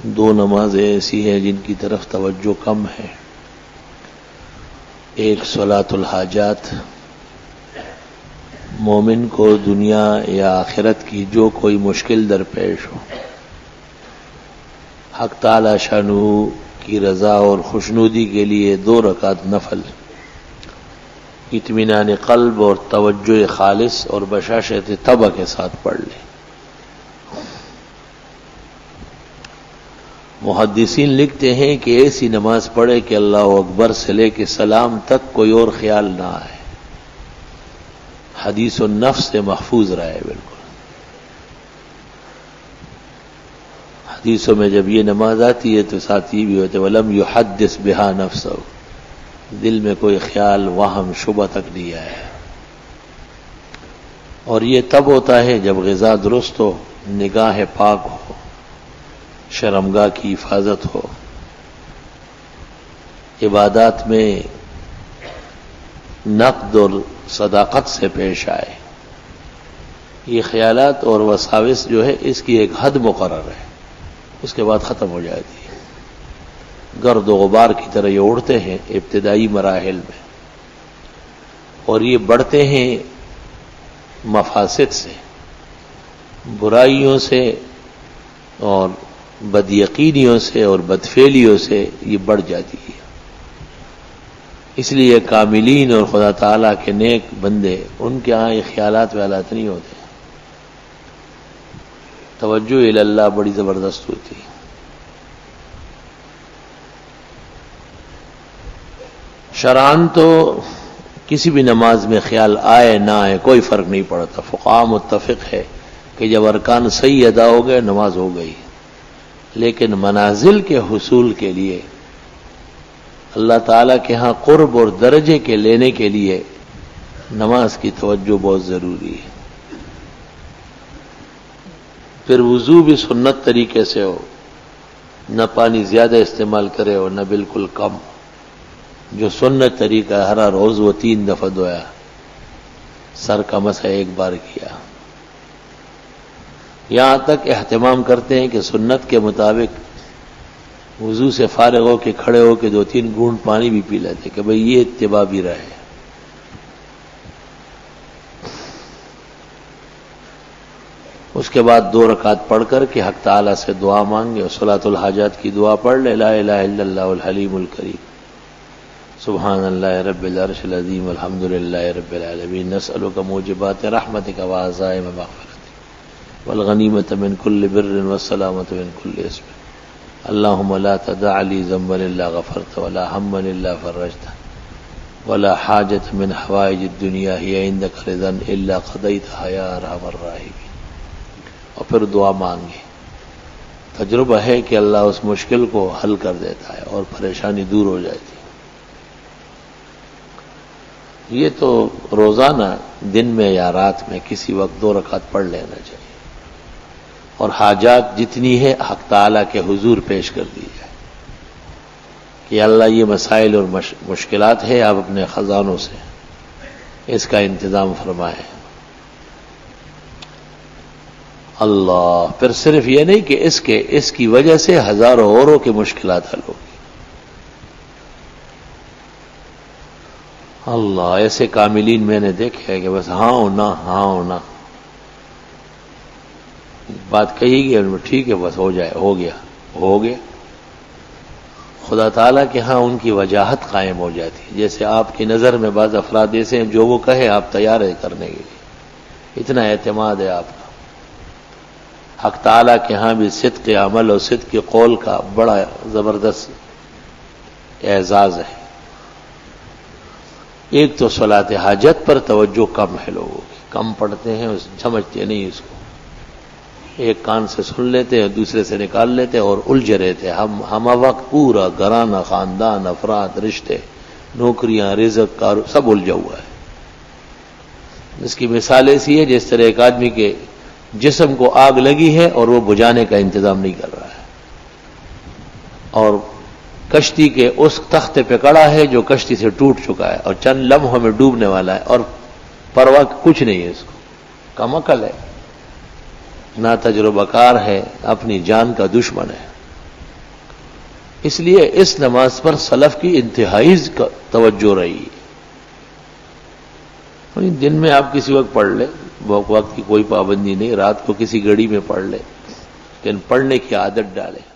دو نمازیں ایسی ہیں جن کی طرف توجہ کم ہے. ایک صلاۃ الحاجات، مومن کو دنیا یا آخرت کی جو کوئی مشکل درپیش ہو، حق تعالی شانہ کی رضا اور خوشنودی کے لیے 2 رکعت نفل اطمینان قلب اور توجہ خالص اور بشاشت طبع کے ساتھ پڑھ لے. محدثین لکھتے ہیں کہ ایسی نماز پڑھے کہ اللہ اکبر سے لے کے سلام تک کوئی اور خیال نہ آئے، حدیث النفس سے محفوظ رہے. بالکل حدیثوں میں جب یہ نماز آتی ہے تو ساتھ یہ بھی ہوتے وَلَمْ يُحَدِّثْ بِهَا نَفْسَهُ، دل میں کوئی خیال وہم شبہ تک نہیں آیا. اور یہ تب ہوتا ہے جب غذا درست ہو، نگاہ پاک ہو، شرمگاہ کی حفاظت ہو، عبادات میں نقد اور صداقت سے پیش آئے. یہ خیالات اور وساوس جو ہے اس کی ایک حد مقرر ہے، اس کے بعد ختم ہو جاتی ہے. گرد و غبار کی طرح یہ اڑتے ہیں ابتدائی مراحل میں، اور یہ بڑھتے ہیں مفاسد سے، برائیوں سے اور بدیقینیوں سے اور بدفعلیوں سے یہ بڑھ جاتی ہے. اس لیے کاملین اور خدا تعالیٰ کے نیک بندے، ان کے ہاں یہ خیالات ویالات نہیں ہوتے، توجہ الی اللہ بڑی زبردست ہوتی ہے. شرعاً تو کسی بھی نماز میں خیال آئے نہ آئے کوئی فرق نہیں پڑتا. فقہاء متفق ہے کہ جب ارکان صحیح ادا ہو گئے نماز ہو گئی. لیکن منازل کے حصول کے لیے، اللہ تعالیٰ کے ہاں قرب اور درجے کے لینے کے لیے نماز کی توجہ بہت ضروری ہے. پھر وضو بھی سنت طریقے سے ہو، نہ پانی زیادہ استعمال کرے ہو نہ بالکل کم. جو سنت طریقہ ہے، ہر روز وہ 3 دفعہ دھویا، سر کا مسح 1 بار کیا. یہاں تک اہتمام کرتے ہیں کہ سنت کے مطابق وضو سے فارغ ہو کے کھڑے ہو کے 2-3 گھونٹ پانی بھی پی لیتے کہ بھئی یہ اتباع بھی رہے. اس کے بعد 2 رکعت پڑھ کر کے حق تعالی سے دعا مانگے اور صلاۃ الحاجات کی دعا پڑھ لے. لا الہ الا اللہ الحلیم الکریم، سبحان اللہ رب العرش العظیم، الحمد للہ رب العالمین، نسألک موجبات رحمتک وعزائم مغفرتک والغنیمۃ من کل بر والسلامۃ من کل اسم، اللہم لا تدع لی ذنبا الا غفرت ولا ہما الا فرجت ولا حاجۃ من حوائج الدنیا ہی عندک رضا الا قضیتها یا ارحم الراحمین. اور پھر دعا مانگے. تجربہ ہے کہ اللہ اس مشکل کو حل کر دیتا ہے اور پریشانی دور ہو جاتی ہے. یہ تو روزانہ دن میں یا رات میں کسی وقت 2 رکعت پڑھ لینا چاہیے، اور حاجات جتنی ہے حق تعالیٰ کے حضور پیش کر دی جائے کہ اللہ یہ مسائل اور مشکلات ہے، آپ اپنے خزانوں سے اس کا انتظام فرمائے. اللہ پھر صرف یہ نہیں کہ اس کی وجہ سے ہزاروں اوروں کی مشکلات حل ہوگی. اللہ ایسے کاملین میں نے دیکھے ہے کہ بس ہاں ہونا ہاں ہونا، بات کہی گئی ان میں ٹھیک ہے بس ہو جائے، ہو گیا. خدا تعالیٰ کے ہاں ان کی وجاہت قائم ہو جاتی ہے. جیسے آپ کی نظر میں بعض افراد ایسے ہیں جو وہ کہے آپ تیار ہے کرنے کے لیے، اتنا اعتماد ہے آپ کا. حق تعالیٰ کے ہاں بھی صدق عمل اور صدق قول کا بڑا زبردست اعزاز ہے. ایک تو صلاۃ حاجت پر توجہ کم ہے، لوگوں کی کم پڑھتے ہیں، سمجھتے نہیں اس کو. ایک کان سے سن لیتے اور دوسرے سے نکال لیتے اور الجھے رہتے. ہم وقت پورا گھرانہ، خاندان، افراد، رشتے، نوکریاں، رزق، سب الجھا ہوا ہے. اس کی مثال ایسی ہے جس طرح ایک آدمی کے جسم کو آگ لگی ہے اور وہ بجھانے کا انتظام نہیں کر رہا ہے، اور کشتی کے اس تختے پہ کڑا ہے جو کشتی سے ٹوٹ چکا ہے اور چند لمحوں میں ڈوبنے والا ہے، اور پرواہ کچھ نہیں ہے. اس کو کم عقل ہے، نا تجربہ کار ہے، اپنی جان کا دشمن ہے. اس لیے اس نماز پر سلف کی انتہائی توجہ رہی ہے۔ دن میں آپ کسی وقت پڑھ لیں، وقت کی کوئی پابندی نہیں، رات کو کسی گھڑی میں پڑھ لیں، لیکن پڑھنے کی عادت ڈالیں۔